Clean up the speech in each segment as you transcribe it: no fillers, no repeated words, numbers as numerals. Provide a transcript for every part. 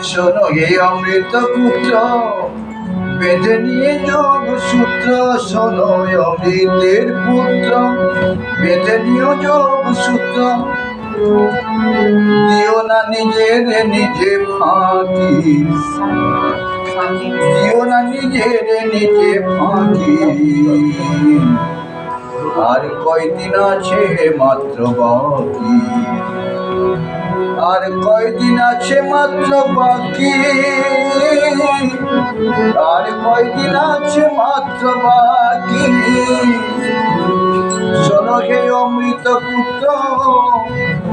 শোনো হে অমৃত পুত্র, বেঁধে নিয়ে যোগ সূত্র। শোনো অমৃতের পুত্র, বেঁধে নিয়ে যোগ সূত্র। দিও না নিজের নিজে ফাঁকি, দিও না নিজের নিজে ফাঁকি। আর কয়দিন আছে মাত্র বাকি, আর কয়দিন আছে মাত্র বাকি, আর কয়দিন আছে মাত্র বাকি। শোনো হে অমৃত পুত্র,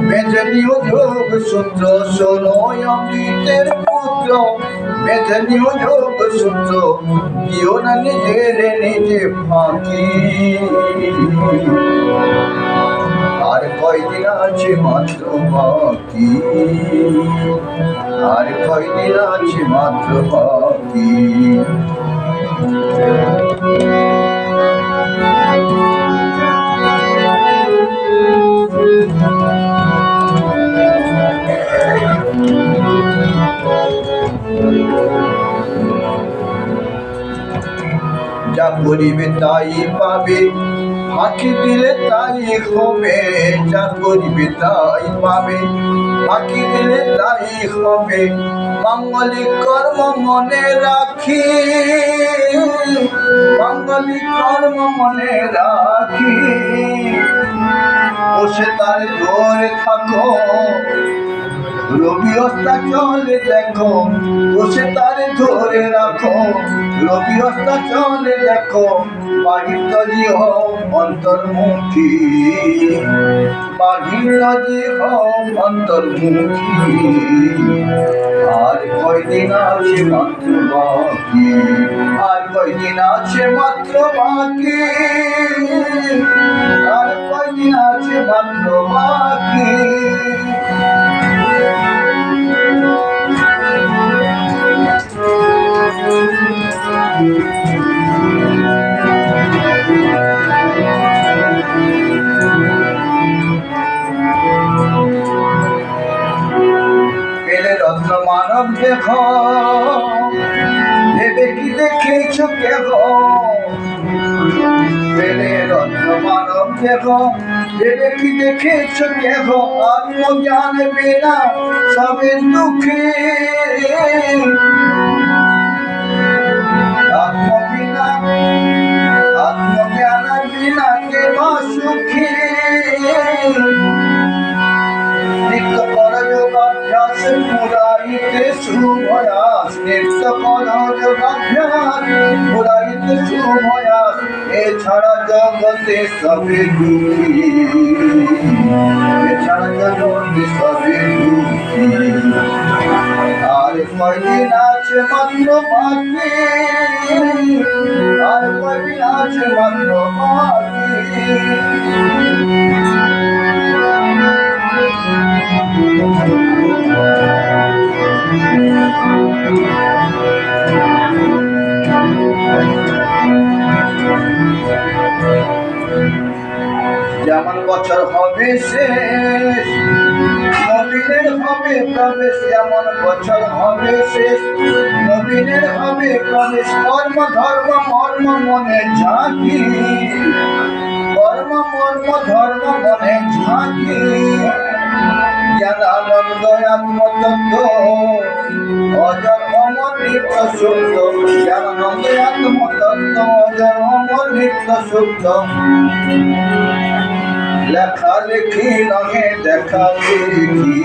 বেঁধে নিও যোগ সূত্র। শোনো অমৃতের পুত্র, বেঁধে নিও যোগ সূত্র। দিও না নিজের নিজে ফাঁকি। আর কয়দিন আছে মাত্র বাকি, আর কয়দিন আছে মাত্র বাকি। যা করিবে তাই পাবে, ফাঁকি দিলে তাই হবে। যা করিবে তাই পাবে, ফাঁকি দিলে তাই হবে। মাঙ্গলিক কর্ম মনে রাখি, মাঙ্গলিক কর্ম মনে রাখি। বসে তার ধরে থাকো, রবি অস্তাচলে দেখো। বসে তার ধরে রাখো, রবি অস্তাচলে দেখো। বাহির তরি হও অন্তর্মুখী, বাহির তরি হও অন্তর্মুখী। আর কয়দিন আছে মাত্র বাকি, আর কয়দিন আছে মাত্র বাকি, আর কয়দিন আছে মাত্র বাকি। রত্ন মানব দেখ, ভেবে কি দেখেছ কেহ। পেলে রত্ন মানব দেখ, ভেবে কি দেখেছ কেহ। আত্মজ্ঞান বিনা সবের দুঃখে, আত্মবিনা আত্মজ্ঞান বিনা কে বা সুখী। নিত্য কর যোগাভ্যাস পুরাইতে শুভয়াস, নিত্য কর যোগাভ্যাস পুরাইতে শুভয়াস। এছাড়া জগতে সবে দুঃখী, এছাড়া জগতে সবে দুঃখী। আর কয়দিন আছে মাত্র বাকি, আর কয়দিন আছে মাত্র বাকি। যেমন বছর হবে শেষ, নবীনের হবে প্রবেশ। যেমন বছর হবে শেষ, নবীনের হবে প্রবেশ। কর্ম ধর্ম মর্ম মনে ঝাঁকি, কর্ম মর্ম ধর্ম মনে ঝাঁকি। জ্ঞানানন্দ আত্মতত্ত্ব, অজর অমর নিত্য সত্য। জ্ঞানানন্দ আত্মতত্ত্ব, অজর অমর নিত্য সত্য। লেখালেখি নহে দেখা দেখি,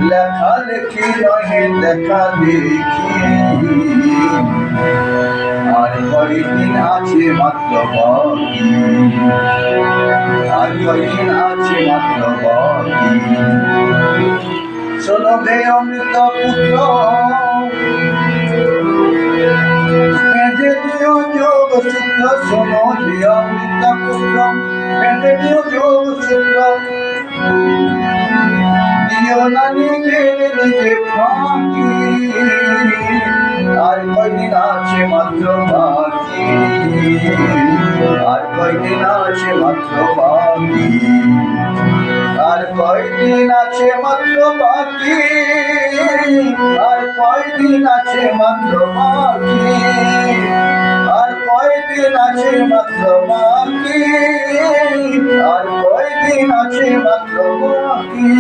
লেখালেখি নহে দেখা দেখি। আর কয়দিন আছে মাত্র বাকি, আর কয়দিন আছে মাত্র বাকি। শোনো হে অমৃত পুত্র, বেঁধে নিও যোগ সূত্র। শোনো হে অমৃত পুত্র, বেঁধে নিও যোগ সূত্র। দিও না নিজের নিজে ফাঁকি, আর কয়দিন আছে মাত্র বাকি, আর কয়দিন আছে মাত্র বাকি। আর কয়দিন আছে মাত্র বাকি, আর কয়দিন আছে মাত্র বাকি, আর কয়দিন আছে মাত্র বাকি, আর কয়দিন আছে মাত্র বাকি।